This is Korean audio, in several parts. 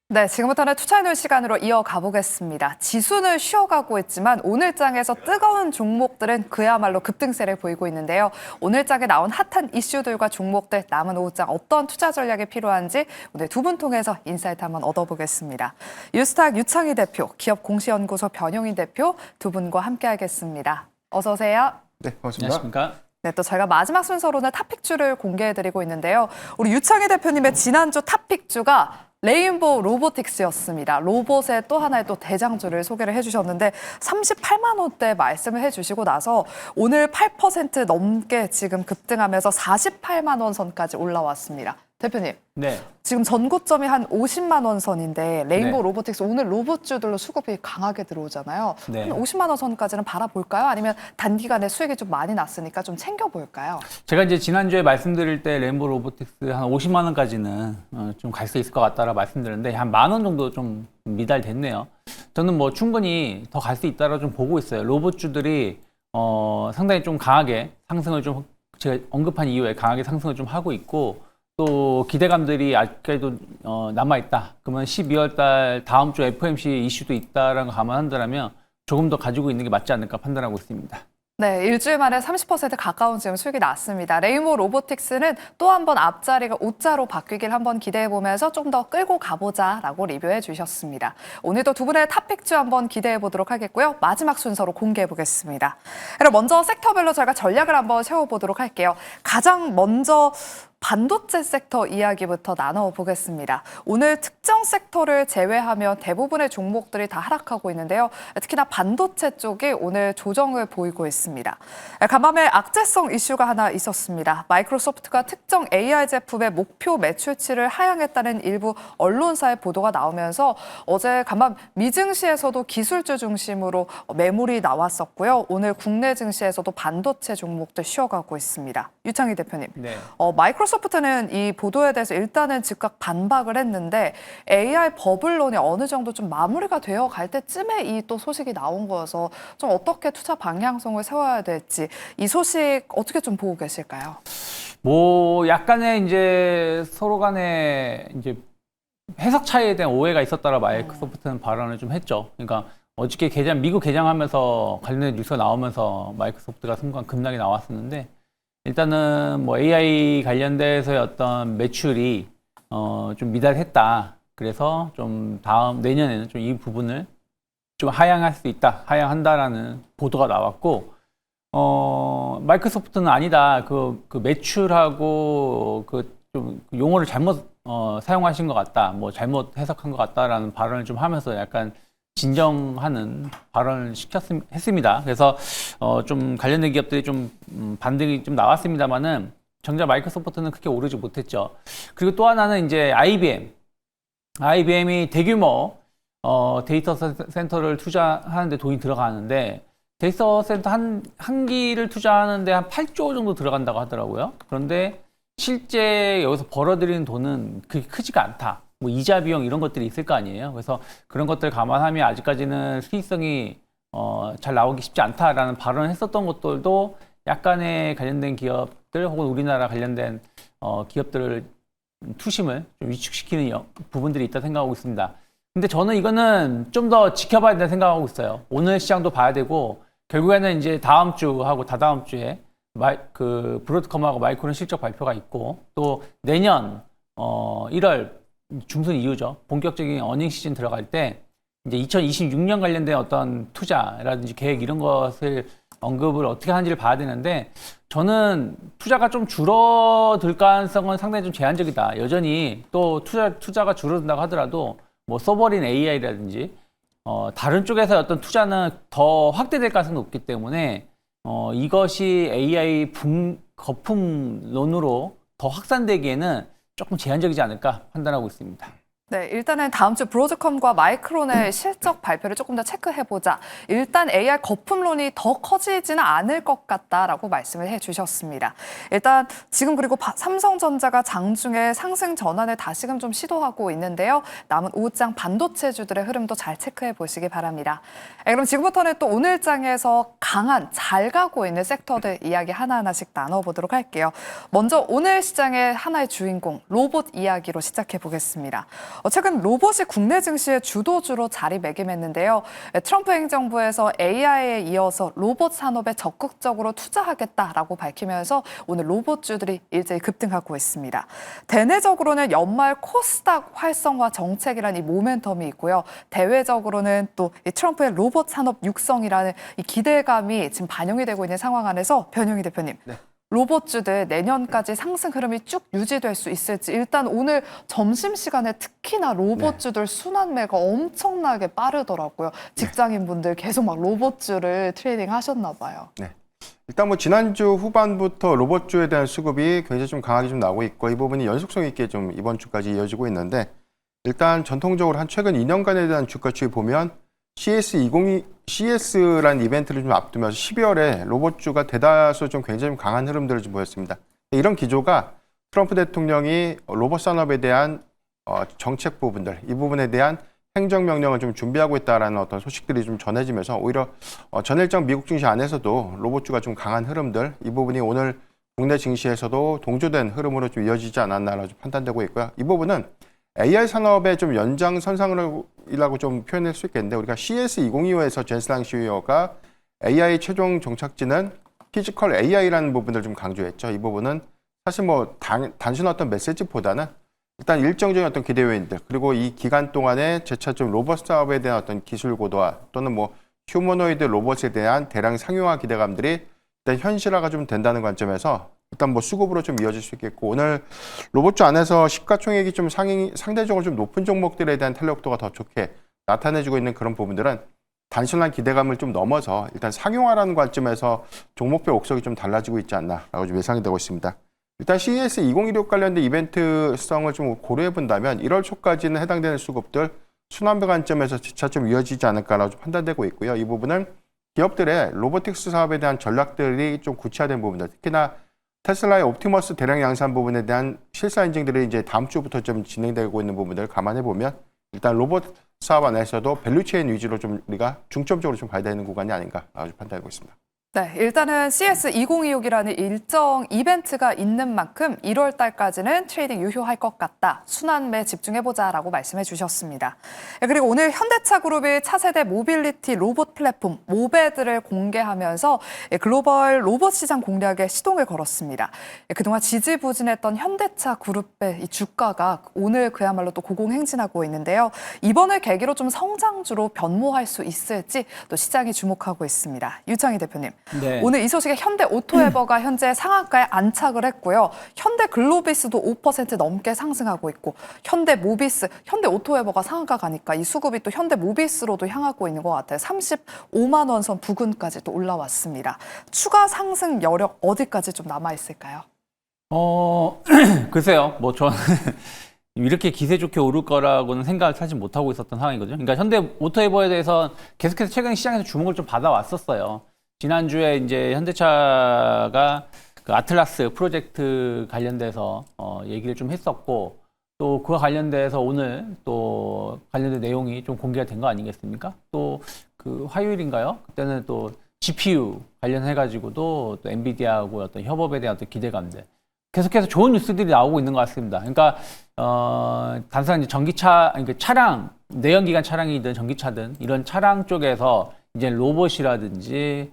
네, 지금부터는 투자해놓을 시간으로 이어가 보겠습니다. 지수는 쉬어가고 있지만 오늘장에서 뜨거운 종목들은 그야말로 급등세를 보이고 있는데요. 오늘장에 나온 핫한 이슈들과 종목들, 남은 오후장 어떤 투자 전략이 필요한지 오늘 두 분 통해서 인사이트 한번 얻어보겠습니다. 유스탁 유창희 대표, 기업공시연구소 변용인 대표 두 분과 함께하겠습니다. 어서 오세요. 네, 반갑습니다. 안녕하십니까? 네, 또 저희가 마지막 순서로는 탑픽주를 공개해드리고 있는데요. 우리 유창희 대표님의 지난주 탑픽주가 레인보우 로보틱스였습니다. 로봇의 또 하나의 또 대장주를 소개를 해주셨는데 38만 원대 말씀을 해주시고 나서 오늘 8% 넘게 지금 급등하면서 48만 원 선까지 올라왔습니다. 대표님, 네. 지금 전고점이 한 50만 원 선인데 레인보우 네. 로보틱스 오늘 로봇주들로 수급이 강하게 들어오잖아요. 네. 한 50만 원 선까지는 바라볼까요? 아니면 단기간에 수익이 좀 많이 났으니까 좀 챙겨볼까요? 제가 이제 지난주에 말씀드릴 때 레인보우 로보틱스 한 50만 원까지는 좀 갈 수 있을 것 같다라 말씀드렸는데 한 만 원 정도 좀 미달됐네요. 저는 뭐 충분히 더 갈 수 있다라 좀 보고 있어요. 로봇주들이 상당히 좀 강하게 상승을 좀 제가 언급한 이후에 강하게 상승을 좀 하고 있고 또 기대감들이 아직까지도 남아있다. 그러면 12월 달 다음 주 FOMC 이슈도 있다라는 거 감안한다면 조금 더 가지고 있는 게 맞지 않을까 판단하고 있습니다. 네, 일주일 만에 30% 가까운 지금 수익이 났습니다. 레인보우 로보틱스는 또 한 번 앞자리가 O자로 바뀌길 한번 기대해보면서 좀 더 끌고 가보자라고 리뷰해 주셨습니다. 오늘도 두 분의 탑픽주 한번 기대해 보도록 하겠고요. 마지막 순서로 공개해 보겠습니다. 그럼 먼저 섹터별로 저희가 전략을 한번 세워보도록 할게요. 가장 먼저 반도체 섹터 이야기부터 나눠보겠습니다. 오늘 특정 섹터를 제외하면 대부분의 종목들이 다 하락하고 있는데요. 특히나 반도체 쪽이 오늘 조정을 보이고 있습니다. 간밤에 악재성 이슈가 하나 있었습니다. 마이크로소프트가 특정 AI 제품의 목표 매출치를 하향했다는 일부 언론사의 보도가 나오면서 어제 간밤 미증시에서도 기술주 중심으로 매물이 나왔었고요. 오늘 국내 증시에서도 반도체 종목들 쉬어가고 있습니다. 유창희 대표님. 네. 마이크로소프트는 이 보도에 대해서 일단은 즉각 반박을 했는데 AI 버블론이 어느 정도 좀 마무리가 되어 갈 때쯤에 이 또 소식이 나온 거여서 좀 어떻게 투자 방향성을 세워야 될지 이 소식 어떻게 좀 보고 계실까요? 뭐 약간의 이제 서로 간에 이제 해석 차이에 대한 오해가 있었다라 마이크로소프트는 발언을 좀 했죠. 그러니까 어저께 미국 개장하면서 관련된 뉴스가 나오면서 마이크로소프트가 순간 급락이 나왔었는데 일단은 뭐 AI 관련돼서의 어떤 매출이 좀 미달했다. 그래서 좀 내년에는 좀 이 부분을 좀 하향할 수 있다. 하향한다라는 보도가 나왔고 마이크로소프트는 아니다. 그 매출하고 좀 용어를 잘못 사용하신 것 같다. 뭐 잘못 해석한 것 같다라는 발언을 좀 하면서 약간 진정하는 발언을 했습니다. 그래서 좀 관련된 기업들이 좀 반등이 좀 나왔습니다만은 정작 마이크로소프트는 크게 오르지 못했죠. 그리고 또 하나는 이제 IBM이 대규모 데이터 센터를 투자하는데 돈이 들어가는데 데이터 센터 한 기를 투자하는데 한 8조 정도 들어간다고 하더라고요. 그런데 실제 여기서 벌어들이는 돈은 그렇게 크지가 않다. 뭐 이자 비용 이런 것들이 있을 거 아니에요. 그래서 그런 것들 감안하면 아직까지는 수익성이 잘 나오기 쉽지 않다라는 발언을 했었던 것들도 약간의 관련된 기업들 혹은 우리나라 관련된 기업들을 투심을 좀 위축시키는 부분들이 있다 생각하고 있습니다. 근데 저는 이거는 좀 더 지켜봐야 된다 생각하고 있어요. 오늘 시장도 봐야 되고 결국에는 이제 다음 주하고 다다음 주에 브로드컴하고 마이크론 실적 발표가 있고 또 내년 1월 중순 이후죠. 본격적인 어닝 시즌 들어갈 때 이제 2026년 관련된 어떤 투자라든지 계획 이런 것을 언급을 어떻게 하는지를 봐야 되는데 저는 투자가 좀 줄어들 가능성은 상당히 좀 제한적이다. 여전히 또 투자가 줄어든다고 하더라도 뭐 서버린 AI라든지 다른 쪽에서 어떤 투자는 더 확대될 가능성이 높기 때문에 이것이 AI 거품론으로 더 확산되기에는 조금 제한적이지 않을까 판단하고 있습니다. 네, 일단은 다음 주 브로드컴과 마이크론의 실적 발표를 조금 더 체크해보자. 일단 AI 거품론이 더 커지지는 않을 것 같다라고 말씀을 해주셨습니다. 일단 지금 그리고 삼성전자가 장중에 상승 전환을 다시금 좀 시도하고 있는데요. 남은 오후장 반도체주들의 흐름도 잘 체크해 보시기 바랍니다. 그럼 지금부터는 또 오늘장에서 잘 가고 있는 섹터들 이야기 하나하나씩 나눠보도록 할게요. 먼저 오늘 시장의 하나의 주인공, 로봇 이야기로 시작해 보겠습니다. 최근 로봇이 국내 증시의 주도주로 자리매김했는데요. 트럼프 행정부에서 AI에 이어서 로봇 산업에 적극적으로 투자하겠다라고 밝히면서 오늘 로봇주들이 일제히 급등하고 있습니다. 대내적으로는 연말 코스닥 활성화 정책이라는 이 모멘텀이 있고요. 대외적으로는 또 이 트럼프의 로봇 산업 육성이라는 이 기대감이 지금 반영이 되고 있는 상황 안에서 변형희 대표님. 네. 로봇주들 내년까지 상승 흐름이 쭉 유지될 수 있을지 일단 오늘 점심시간에 특히나 로봇주들 순환매가 엄청나게 빠르더라고요. 직장인분들 계속 막 로봇주를 트레이딩 하셨나 봐요. 네. 일단 뭐 지난주 후반부터 로봇주에 대한 수급이 굉장히 좀 강하게 좀 나오고 있고 이 부분이 연속성 있게 좀 이번 주까지 이어지고 있는데 일단 전통적으로 한 최근 2년간에 대한 주가 추이 보면 CS라는 이벤트를 좀 앞두면서 12월에 로봇주가 대다수 좀 굉장히 좀 강한 흐름들을 좀 보였습니다. 이런 기조가 트럼프 대통령이 로봇 산업에 대한 정책 부분들, 이 부분에 대한 행정명령을 좀 준비하고 있다라는 어떤 소식들이 좀 전해지면서 오히려 전일정 미국 증시 안에서도 로봇주가 좀 강한 흐름들, 이 부분이 오늘 국내 증시에서도 동조된 흐름으로 좀 이어지지 않았나라고 좀 판단되고 있고요. 이 부분은 AI 산업의 좀 연장선상이라고 좀 표현할 수 있겠는데 우리가 CS2025에서 젠슬랑 CEO가 AI 최종 종착지는 피지컬 AI라는 부분을 좀 강조했죠. 이 부분은 사실 뭐 단순한 어떤 메시지보다는 일단 일정적인 어떤 기대 요인들 그리고 이 기간 동안에 재차 좀 로봇 사업에 대한 어떤 기술 고도화 또는 뭐 휴머노이드 로봇에 대한 대량 상용화 기대감들이 일단 현실화가 좀 된다는 관점에서 일단 뭐 수급으로 좀 이어질 수 있겠고 오늘 로봇주 안에서 시가총액이 좀 상대적으로 좀 높은 종목들에 대한 탄력도가 더 좋게 나타내주고 있는 그런 부분들은 단순한 기대감을 좀 넘어서 일단 상용화라는 관점에서 종목별 옥석이 좀 달라지고 있지 않나라고 좀 예상이 되고 있습니다. 일단 CES 2016 관련된 이벤트성을 좀 고려해 본다면 1월 초까지는 해당되는 수급들 순환배 관점에서 재차 좀 이어지지 않을까라고 좀 판단되고 있고요. 이 부분은 기업들의 로보틱스 사업에 대한 전략들이 좀 구체화된 부분들 특히나 테슬라의 옵티머스 대량 양산 부분에 대한 실사 인증들이 이제 다음 주부터 좀 진행되고 있는 부분들을 감안해 보면 일단 로봇 사업 안에서도 밸류체인 위주로 좀 우리가 중점적으로 좀 가야 되는 구간이 아닌가라고 판단하고 있습니다. 네, 일단은 CS2026이라는 일정 이벤트가 있는 만큼 1월 달까지는 트레이딩 유효할 것 같다. 순환매 집중해보자라고 말씀해 주셨습니다. 그리고 오늘 현대차 그룹이 차세대 모빌리티 로봇 플랫폼 모베드를 공개하면서 글로벌 로봇 시장 공략에 시동을 걸었습니다. 그동안 지지부진했던 현대차 그룹의 이 주가가 오늘 그야말로 또 고공행진하고 있는데요. 이번을 계기로 좀 성장주로 변모할 수 있을지 또 시장이 주목하고 있습니다. 유창희 대표님. 네. 오늘 이 소식에 현대 오토에버가 현재 상한가에 안착을 했고요. 현대 글로비스도 5% 넘게 상승하고 있고 현대 모비스, 현대 오토에버가 상한가 가니까 이 수급이 또 현대 모비스로도 향하고 있는 것 같아요. 35만 원 선 부근까지 또 올라왔습니다. 추가 상승 여력 어디까지 좀 남아 있을까요? 글쎄요. 뭐 저는 이렇게 기세 좋게 오를 거라고는 생각을 사실 못하고 있었던 상황이거든요. 그러니까 현대 오토에버에 대해서 계속해서 최근 시장에서 주목을 좀 받아왔었어요. 지난주에 이제 현대차가 그 아틀라스 프로젝트 관련돼서 얘기를 좀 했었고 또 그와 관련돼서 오늘 또 관련된 내용이 좀 공개가 된 거 아니겠습니까? 또 그 화요일인가요? 그때는 또 GPU 관련해가지고도 또 엔비디아하고 어떤 협업에 대한 어떤 기대감들 계속해서 좋은 뉴스들이 나오고 있는 것 같습니다. 그러니까 단순한 이제 전기차, 그러니까 차량 내연기관 차량이든 전기차든 이런 차량 쪽에서 이제 로봇이라든지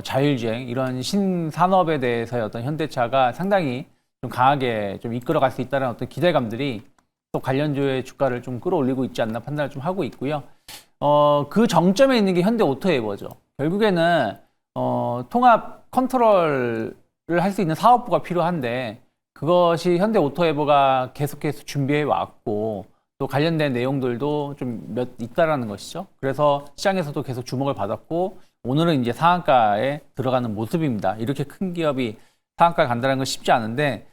자율주행 이런 신산업에 대해서의 어떤 현대차가 상당히 좀 강하게 좀 이끌어갈 수 있다는 어떤 기대감들이 또 관련주의 주가를 좀 끌어올리고 있지 않나 판단을 좀 하고 있고요. 그 정점에 있는 게 현대 오토에버죠. 결국에는 통합 컨트롤을 할 수 있는 사업부가 필요한데 그것이 현대 오토에버가 계속해서 준비해 왔고 또 관련된 내용들도 좀 몇 있다라는 것이죠. 그래서 시장에서도 계속 주목을 받았고 오늘은 이제 상한가에 들어가는 모습입니다. 이렇게 큰 기업이 상한가에 간다는 건 쉽지 않은데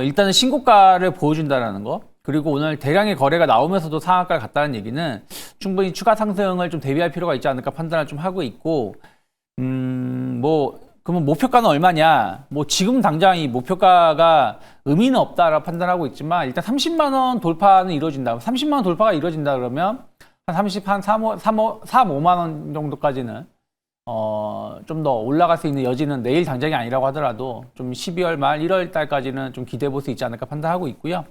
일단은 신고가를 보여준다라는 거 그리고 오늘 대량의 거래가 나오면서도 상한가를 갔다는 얘기는 충분히 추가 상승을 좀 대비할 필요가 있지 않을까 판단을 좀 하고 있고 뭐 그러면 목표가는 얼마냐? 뭐 지금 당장 이 목표가가 의미는 없다라고 판단하고 있지만 일단 30만 원 돌파는 이루어진다. 30만 원 돌파가 이루어진다 그러면 한 4, 5만 원 정도까지는 좀 더 올라갈 수 있는 여지는 내일 당장이 아니라고 하더라도 좀 12월 말 1월 달까지는 좀 기대해 볼 수 있지 않을까 판단하고 있고요.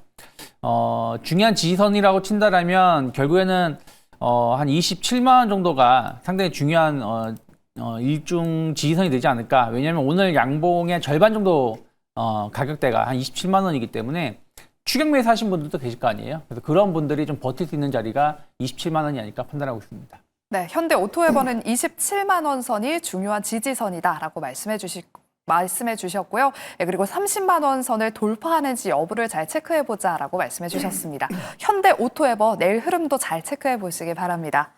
중요한 지지선이라고 친다라면 결국에는 한 27만 원 정도가 상당히 중요한 일중 지지선이 되지 않을까. 왜냐하면 오늘 양봉의 절반 정도 가격대가 한 27만 원이기 때문에 추격 매수 하신 분들도 계실 거 아니에요. 그래서 그런 분들이 좀 버틸 수 있는 자리가 27만 원이 아닐까 판단하고 있습니다. 네, 현대 오토웨버는 27만 원 선이 중요한 지지선이다라고 말씀해 주셨고요. 예, 그리고 30만 원 선을 돌파하는지 여부를 잘 체크해 보자라고 말씀해 주셨습니다. 현대 오토웨버 내일 흐름도 잘 체크해 보시기 바랍니다.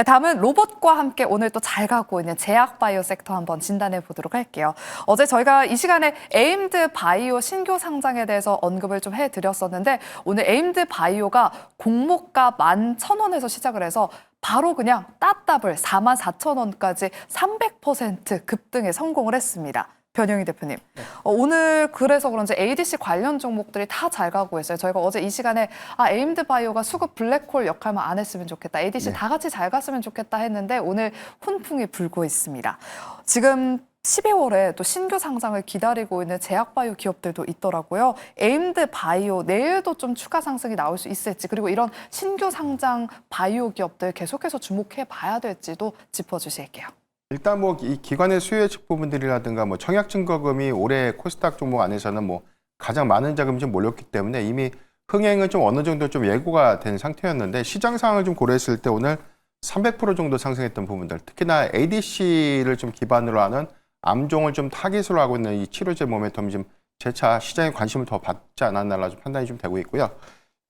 다음은 로봇과 함께 오늘 또 잘 가고 있는 제약바이오 섹터 한번 진단해 보도록 할게요. 어제 저희가 이 시간에 에임드 바이오 신규 상장에 대해서 언급을 좀 해드렸었는데 오늘 에임드 바이오가 공모가 11,000원에서 시작을 해서 바로 그냥 따따블 44,000원까지 300% 급등에 성공을 했습니다. 변영희 대표님, 오늘 그래서 그런지 ADC 관련 종목들이 다 잘 가고 있어요. 저희가 어제 이 시간에 에임드 바이오가 수급 블랙홀 역할만 안 했으면 좋겠다. ADC 다 같이 잘 갔으면 좋겠다 했는데 오늘 훈풍이 불고 있습니다. 지금 12월에 또 신규 상장을 기다리고 있는 제약바이오 기업들도 있더라고요. 에임드 바이오 내일도 좀 추가 상승이 나올 수 있을지 그리고 이런 신규 상장 바이오 기업들 계속해서 주목해 봐야 될지도 짚어주실게요. 일단 뭐 이 기관의 수요 예측 부분들이라든가 뭐 청약 증거금이 올해 코스닥 종목 안에서는 뭐 가장 많은 자금이 좀 몰렸기 때문에 이미 흥행은 좀 어느 정도 좀 예고가 된 상태였는데 시장 상황을 좀 고려했을 때 오늘 300% 정도 상승했던 부분들, 특히나 ADC를 좀 기반으로 하는 암종을 좀 타깃으로 하고 있는 이 치료제 모멘텀이 좀 재차 시장의 관심을 더 받지 않았나 좀 판단이 좀 되고 있고요.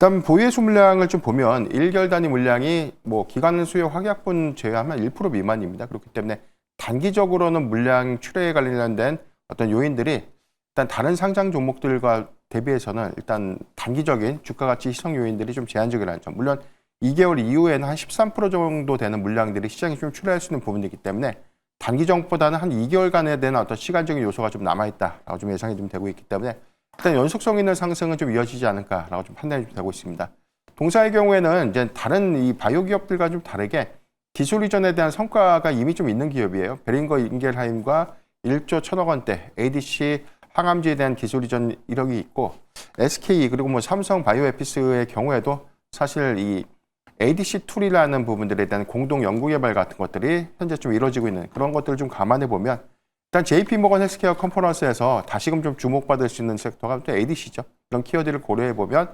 일단 보유예수 물량을 좀 보면 1개월 단위 물량이 뭐 기관 수요 확약분 제외하면 1% 미만입니다. 그렇기 때문에 단기적으로는 물량 출하에 관련된 어떤 요인들이 일단 다른 상장 종목들과 대비해서는 일단 단기적인 주가 가치 희석 요인들이 좀 제한적이라는 점. 물론 2개월 이후에는 한 13% 정도 되는 물량들이 시장에 좀 출하할 수 있는 부분이기 때문에 단기 정보보다는 한 2개월간에 대한 어떤 시간적인 요소가 좀 남아있다라고 좀 예상이 좀 되고 있기 때문에 일단 연속성 있는 상승은 좀 이어지지 않을까라고 좀 판단이 좀 되고 있습니다. 동사의 경우에는 이제 다른 이 바이오 기업들과 좀 다르게 기술 이전에 대한 성과가 이미 좀 있는 기업이에요. 베링거 인겔하임과 1조 1,000억 원대 ADC 항암제에 대한 기술 이전 이력이 있고 SK 그리고 뭐 삼성 바이오에피스의 경우에도 사실 이 ADC 툴이라는 부분들에 대한 공동 연구 개발 같은 것들이 현재 좀 이루어지고 있는 그런 것들을 좀 감안해 보면 일단 JP 모건 헬스케어 컨퍼런스에서 다시금 좀 주목받을 수 있는 섹터가 또 ADC죠. 이런 키워드를 고려해 보면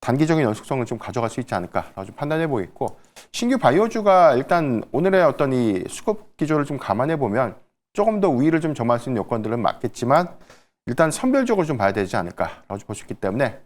단기적인 연속성을 좀 가져갈 수 있지 않을까라고 좀 판단해 보이고 신규 바이오주가 일단 오늘의 어떤 이 수급 기조를 좀 감안해 보면 조금 더 우위를 좀 점할 수 있는 요건들은 맞겠지만 일단 선별적으로 좀 봐야 되지 않을까라고 볼 수 있기 때문에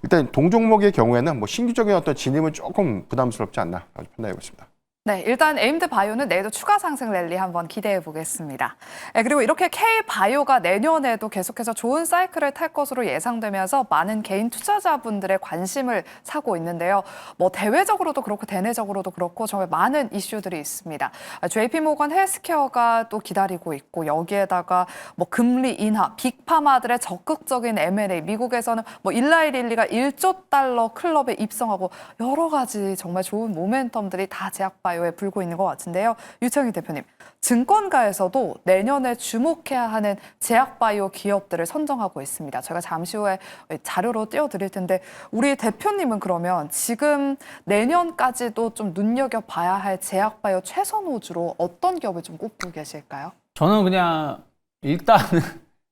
일단 동종목의 경우에는 뭐 신규적인 어떤 진입은 조금 부담스럽지 않나라고 판단해 보겠습니다. 네, 일단 에임드 바이오는 내일도 추가 상승 랠리 한번 기대해 보겠습니다. 네, 그리고 이렇게 K바이오가 내년에도 계속해서 좋은 사이클을 탈 것으로 예상되면서 많은 개인 투자자분들의 관심을 사고 있는데요. 뭐 대외적으로도 그렇고 대내적으로도 그렇고 정말 많은 이슈들이 있습니다. JP모건 헬스케어가 또 기다리고 있고 여기에다가 뭐 금리 인하, 빅파마들의 적극적인 M&A, 미국에서는 뭐 일라이 릴리가 1조 달러 클럽에 입성하고 여러 가지 정말 좋은 모멘텀들이 다 제약바이오에 불고 있는 것 같은데요. 유창희 대표님, 증권가에서도 내년에 주목해야 하는 제약바이오 기업들을 선정하고 있습니다. 제가 잠시 후에 자료로 띄워드릴 텐데 우리 대표님은 그러면 지금 내년까지도 좀 눈여겨봐야 할 제약바이오 최선호주로 어떤 기업을 좀 꼽고 계실까요? 저는 그냥 일단은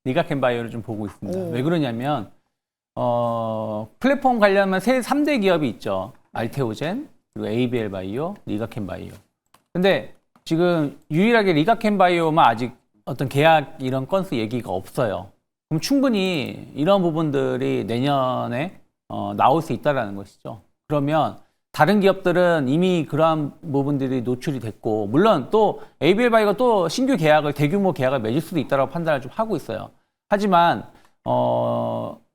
리가켄바이오를 좀 보고 있습니다. 왜 그러냐면 플랫폼 관련한 3대 기업이 있죠. 알테오젠, 그리고 ABL 바이오, 리가켄 바이오. 근데 지금 유일하게 리가켄 바이오만 아직 어떤 계약 이런 건수 얘기가 없어요. 그럼 충분히 이런 부분들이 내년에 나올 수 있다는 것이죠. 그러면 다른 기업들은 이미 그러한 부분들이 노출이 됐고, 물론 또 ABL 바이오가 또 신규 계약을, 대규모 계약을 맺을 수도 있다고 판단을 좀 하고 있어요. 하지만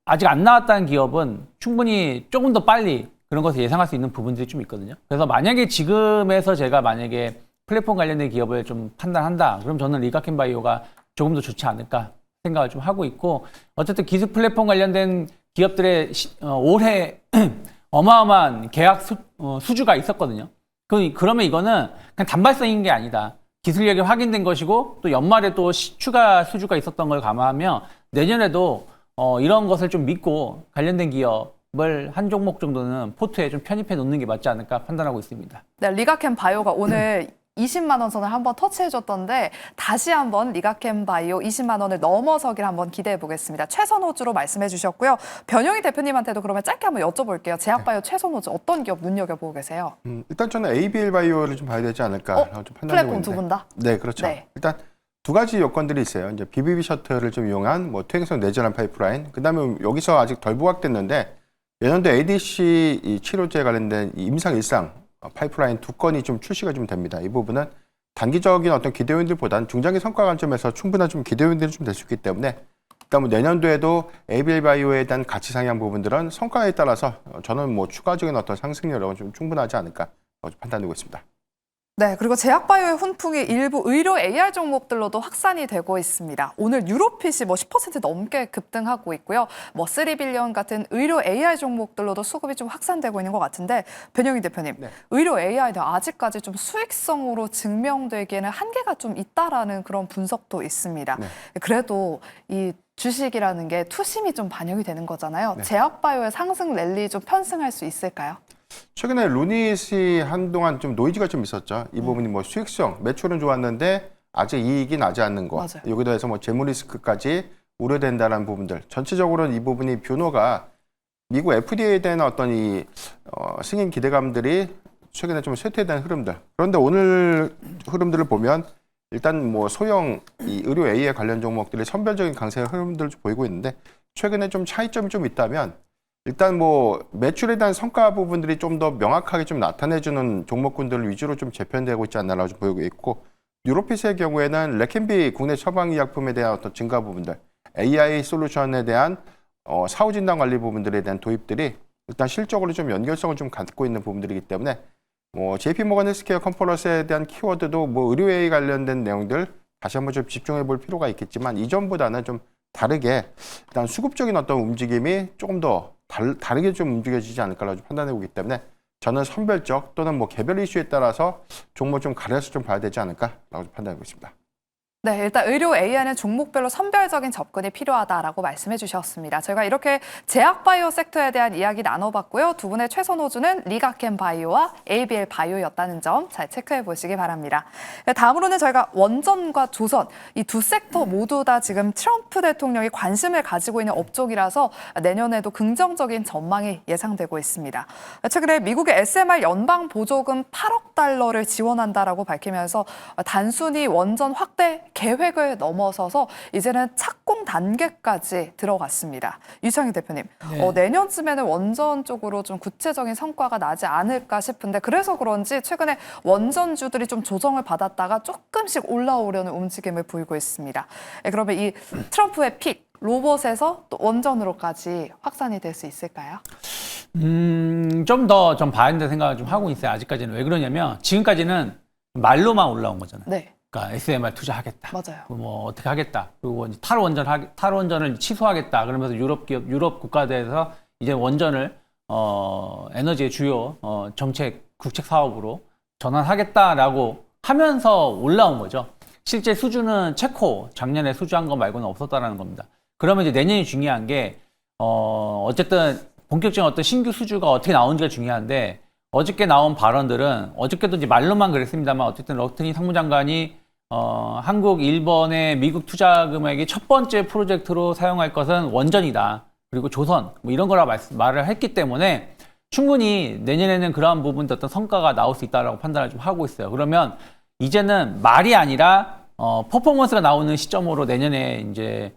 아직 안 나왔다는 기업은 충분히 조금 더 빨리 그런 것을 예상할 수 있는 부분들이 좀 있거든요. 그래서 만약에 지금에서 제가 만약에 플랫폼 관련된 기업을 좀 판단한다. 그럼 저는 리가켄 바이오가 조금 더 좋지 않을까 생각을 좀 하고 있고, 어쨌든 기술 플랫폼 관련된 기업들의 올해 어마어마한 계약 수주가 있었거든요. 그러면 이거는 그냥 단발성인 게 아니다. 기술력이 확인된 것이고 또 연말에 또 추가 수주가 있었던 걸 감안하면 내년에도 이런 것을 좀 믿고 관련된 기업을 한 종목 정도는 포트에 좀 편입해 놓는 게 맞지 않을까 판단하고 있습니다. 네, 리가캠 바이오가 오늘 20만 원 선을 한번 터치해줬던데 다시 한번 리가캠 바이오 20만 원을 넘어서길 한번 기대해 보겠습니다. 최선 호주로 말씀해 주셨고요. 변영희 대표님한테도 그러면 짧게 한번 여쭤볼게요. 제약바이오 최선 호주 어떤 기업 눈여겨보고 계세요? 일단 저는 ABL 바이오를 좀 봐야 되지 않을까 좀 판단하고 플랫폼 있는데. 두 분 다? 네, 그렇죠. 네. 일단 두 가지 요건들이 있어요. 이제 BBB 셔틀을 좀 이용한 뭐 퇴행성 내전환 파이프라인. 그다음에 여기서 아직 덜 부각됐는데 내년도 ADC 이 치료제 관련된 이 임상 일상 파이프라인 두 건이 좀 출시가 좀 됩니다. 이 부분은 단기적인 어떤 기대 요인들보다는 중장기 성과 관점에서 충분한 좀 기대 요인들이 좀 될 수 있기 때문에 일단 뭐 내년도에도 ABL 바이오에 대한 가치 상향 부분들은 성과에 따라서 저는 뭐 추가적인 어떤 상승률은 좀 충분하지 않을까 판단되고 있습니다. 네, 그리고 제약바이오의 훈풍이 일부 의료 AR 종목들로도 확산이 되고 있습니다. 오늘 유로핏이 뭐 10% 넘게 급등하고 있고요. 뭐 3빌리언 같은 의료 AR 종목들로도 수급이 좀 확산되고 있는 것 같은데 변영희 대표님, 네. 의료 AI는 아직까지 좀 수익성으로 증명되기에는 한계가 좀 있다라는 그런 분석도 있습니다. 네. 그래도 이 주식이라는 게 투심이 좀 반영이 되는 거잖아요. 네. 제약바이오의 상승 랠리 좀 편승할 수 있을까요? 최근에 루닛이 한동안 좀 노이즈가 좀 있었죠. 이 부분이 뭐 수익성, 매출은 좋았는데 아직 이익이 나지 않는 거. 맞아요. 여기다 해서 뭐 재무 리스크까지 우려된다는 부분들. 전체적으로는 이 부분이 뷰노가 미국 FDA에 대한 어떤 이 승인 기대감들이 최근에 좀 쇠퇴된 흐름들. 그런데 오늘 흐름들을 보면 일단 뭐 소형 이 의료 AI 관련 종목들이 선별적인 강세 흐름들을 보이고 있는데 최근에 좀 차이점이 좀 있다면 일단 뭐 매출에 대한 성과 부분들이 좀 더 명확하게 좀 나타내주는 종목군들 위주로 좀 재편되고 있지 않나라고 좀 보이고 있고 유로핏의 경우에는 레켄비 국내 처방의약품에 대한 어떤 증가 부분들 AI 솔루션에 대한 사후 진단 관리 부분들에 대한 도입들이 일단 실적으로 좀 연결성을 좀 갖고 있는 부분들이기 때문에 뭐 JP모건 헬스케어 컨퍼런스에 대한 키워드도 뭐 의료 AI 관련된 내용들 다시 한번 좀 집중해 볼 필요가 있겠지만 이전보다는 좀 다르게 일단 수급적인 어떤 움직임이 조금 더 다르게 좀 움직여지지 않을까라고 판단해 보기 때문에 저는 선별적 또는 뭐 개별 이슈에 따라서 종목 좀 가려서 좀 봐야 되지 않을까라고 판단하고 있습니다. 네, 일단 의료 AI는 종목별로 선별적인 접근이 필요하다라고 말씀해 주셨습니다. 저희가 이렇게 제약바이오 섹터에 대한 이야기 나눠봤고요. 두 분의 최선 호주는 리가캠 바이오와 ABL 바이오였다는 점 잘 체크해 보시기 바랍니다. 다음으로는 저희가 원전과 조선, 이 두 섹터 모두 다 지금 트럼프 대통령이 관심을 가지고 있는 업종이라서 내년에도 긍정적인 전망이 예상되고 있습니다. 최근에 미국의 SMR 연방 보조금 8억 달러를 지원한다라고 밝히면서 단순히 원전 확대 계획을 넘어서서 이제는 착공 단계까지 들어갔습니다. 유창희 대표님, 네. 내년쯤에는 원전 쪽으로 좀 구체적인 성과가 나지 않을까 싶은데 그래서 그런지 최근에 원전주들이 좀 조정을 받았다가 조금씩 올라오려는 움직임을 보이고 있습니다. 그러면 이 트럼프의 픽, 로봇에서 또 원전으로까지 확산이 될 수 있을까요? 좀 더 좀 봐야 된다 생각을 좀 하고 있어요. 아직까지는. 왜 그러냐면 지금까지는 말로만 올라온 거잖아요. 네, 그러니까 SMR 투자하겠다. 맞아요. 뭐 어떻게 하겠다. 그리고 이제 탈원전을 취소하겠다. 그러면서 유럽 국가대에서 이제 원전을 에너지의 주요 정책 국책 사업으로 전환하겠다라고 하면서 올라온 거죠. 실제 수주는 체코 작년에 수주한 거 말고는 없었다라는 겁니다. 그러면 이제 내년이 중요한 게 어쨌든 본격적인 어떤 신규 수주가 어떻게 나오는지가 중요한데 어저께 나온 발언들은 어저께도 이제 말로만 그랬습니다만 어쨌든 러트니 상무장관이 한국, 일본의 미국 투자 금액이 첫 번째 프로젝트로 사용할 것은 원전이다. 그리고 조선 뭐 이런 거라 말을 했기 때문에 충분히 내년에는 그러한 부분도 어떤 성과가 나올 수 있다라고 판단을 좀 하고 있어요. 그러면 이제는 말이 아니라 퍼포먼스가 나오는 시점으로 내년에 이제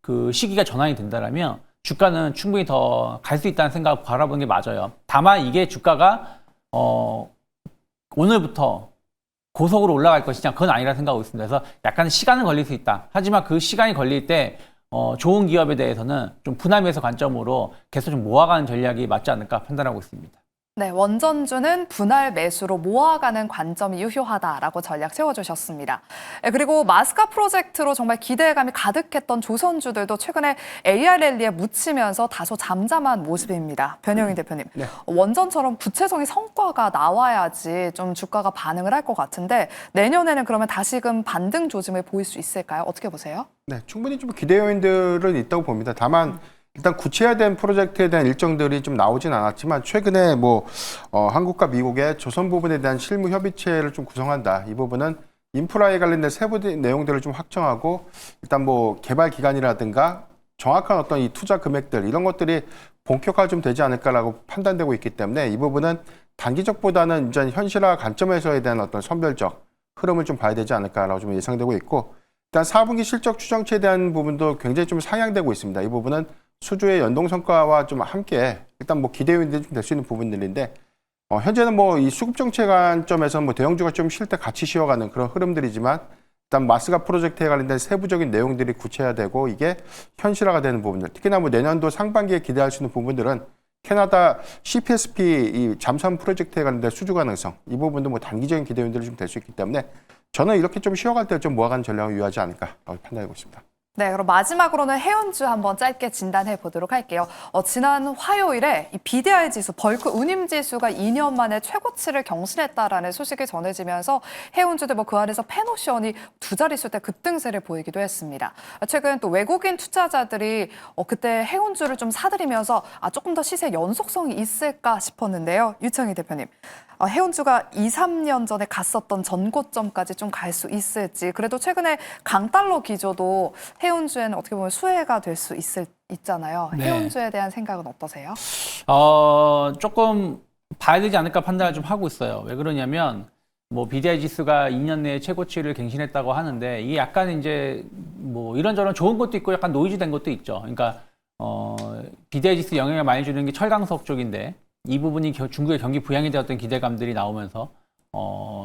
그 시기가 전환이 된다라면 주가는 충분히 더 갈 수 있다는 생각 바라보는 게 맞아요. 다만 이게 주가가 오늘부터 고속으로 올라갈 것이냐 그건 아니라 생각하고 있습니다. 그래서 약간 시간은 걸릴 수 있다. 하지만 그 시간이 걸릴 때 좋은 기업에 대해서는 좀 분할매수 관점으로 계속 좀 모아가는 전략이 맞지 않을까 판단하고 있습니다. 네, 원전주는 분할 매수로 모아가는 관점이 유효하다라고 전략 세워주셨습니다. 그리고 마스카 프로젝트로 정말 기대감이 가득했던 조선주들도 최근에 AI 랠리에 묻히면서 다소 잠잠한 모습입니다. 변영희 대표님, 네. 원전처럼 구체적인 성과가 나와야지 좀 주가가 반응을 할 것 같은데 내년에는 그러면 다시금 반등 조짐을 보일 수 있을까요? 어떻게 보세요? 네, 충분히 좀 기대 요인들은 있다고 봅니다. 다만 일단 구체화된 프로젝트에 대한 일정들이 좀 나오진 않았지만 최근에 한국과 미국의 조선 부분에 대한 실무 협의체를 좀 구성한다. 이 부분은 인프라에 관련된 세부 내용들을 좀 확정하고 일단 개발 기간이라든가 정확한 어떤 이 투자 금액들 이런 것들이 본격화 좀 되지 않을까라고 판단되고 있기 때문에 이 부분은 단기적보다는 이제 현실화 관점에서에 대한 어떤 선별적 흐름을 좀 봐야 되지 않을까라고 좀 예상되고 있고 일단 4분기 실적 추정치에 대한 부분도 굉장히 좀 상향되고 있습니다. 이 부분은 수주의 연동 성과와 좀 함께 일단 기대 요인들이 좀 될 수 있는 부분들인데 현재는 이 수급 정책 관점에서 대형주가 좀 쉴 때 같이 쉬어가는 그런 흐름들이지만 일단 마스가 프로젝트에 관련된 세부적인 내용들이 구체화되고 이게 현실화가 되는 부분들 특히나 내년도 상반기에 기대할 수 있는 부분들은 캐나다 CPSP 이 잠수함 프로젝트에 관련된 수주 가능성 이 부분도 단기적인 기대 요인들이 좀 될 수 있기 때문에 저는 이렇게 좀 쉬어갈 때 좀 모아가는 전략을 유효하지 않을까라고 판단하고 있습니다. 네, 그럼 마지막으로는 해운주 한번 짧게 진단해 보도록 할게요. 지난 화요일에 이 BDI 지수, 벌크 운임 지수가 2년 만에 최고치를 경신했다라는 소식이 전해지면서 해운주들 그 안에서 펜오션이 두 자릿수대 급등세를 보이기도 했습니다. 최근 또 외국인 투자자들이 그때 해운주를 좀 사들이면서 조금 더 시세 연속성이 있을까 싶었는데요. 유창희 대표님. 해운주가 2, 3년 전에 갔었던 전고점까지 좀 갈 수 있을지 그래도 최근에 강달러 기조도 해운주에는 어떻게 보면 수혜가 될 수 있잖아요. 네. 해운주에 대한 생각은 어떠세요? 조금 봐야 되지 않을까 판단을 좀 하고 있어요. 왜 그러냐면 BDI 지수가 2년 내에 최고치를 갱신했다고 하는데 이게 약간 이제 이런저런 좋은 것도 있고 약간 노이즈된 것도 있죠. 그러니까 BDI 지수 영향을 많이 주는 게 철강석 쪽인데 이 부분이 중국의 경기 부양이 되었던 기대감들이 나오면서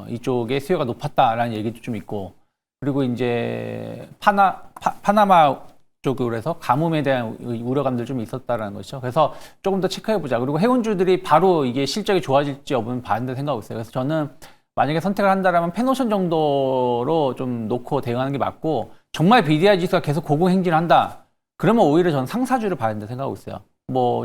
이쪽에 수요가 높았다라는 얘기도 좀 있고 그리고 이제 파나마 쪽으로 해서 가뭄에 대한 우려감들 좀 있었다라는 것이죠. 그래서 조금 더 체크해보자. 그리고 해운주들이 바로 이게 실적이 좋아질지 여부는 봐야 생각하고 있어요. 그래서 저는 만약에 선택을 한다면 펜오션 정도로 좀 놓고 대응하는 게 맞고 정말 BDI 지수가 계속 고공행진한다. 그러면 오히려 저는 상사주를 봐야 된다 생각하고 있어요.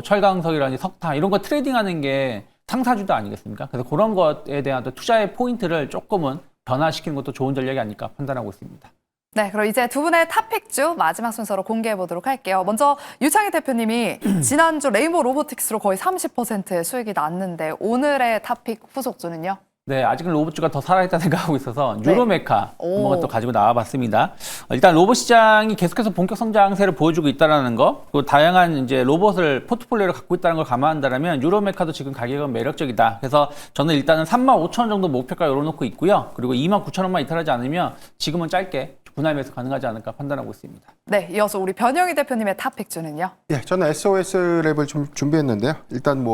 철강석이라든지 석탄 이런 거 트레이딩하는 게 상사주도 아니겠습니까? 그래서 그런 것에 대한 투자의 포인트를 조금은 변화시키는 것도 좋은 전략이 아닐까 판단하고 있습니다. 네, 그럼 이제 두 분의 탑픽주 마지막 순서로 공개해 보도록 할게요. 먼저 유창희 대표님이 지난주 레인보우 로보틱스로 거의 30%의 수익이 났는데 오늘의 탑픽 후속주는요? 네, 아직은 로봇주가 더 살아있다 생각하고 있어서 뉴로메카 오. 한번 또 가지고 나와봤습니다. 일단 로봇 시장이 계속해서 본격 성장세를 보여주고 있다는 거, 그리고 다양한 이제 로봇을 포트폴리오를 갖고 있다는 걸 감안한다면 뉴로메카도 지금 가격은 매력적이다. 그래서 저는 일단은 35,000원 정도 목표가 열어놓고 있고요. 그리고 29,000원만 이탈하지 않으면 지금은 짧게 분할 매수 가능하지 않을까 판단하고 있습니다. 네, 이어서 우리 변영희 대표님의 탑픽주는요? 예, 저는 SOS 랩을 좀 준비했는데요. 일단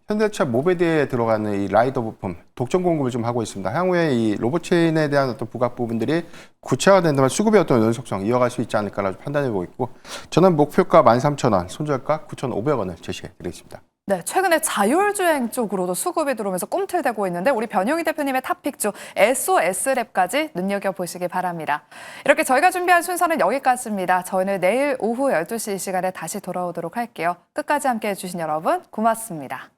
현대차 모베드에 들어가는 이 라이더 부품 독점 공급을 좀 하고 있습니다. 향후에 이 로봇체인에 대한 어떤 부각 부분들이 구체화된다면 수급의 어떤 연속성 이어갈 수 있지 않을까라고 판단해보고 있고 저는 목표가 13,000원, 손절가 9,500원을 제시해드리겠습니다. 네, 최근에 자율주행 쪽으로도 수급이 들어오면서 꿈틀대고 있는데 우리 변영희 대표님의 탑픽주 SOS랩까지 눈여겨보시기 바랍니다. 이렇게 저희가 준비한 순서는 여기까지입니다. 저희는 내일 오후 12시 이 시간에 다시 돌아오도록 할게요. 끝까지 함께해 주신 여러분 고맙습니다.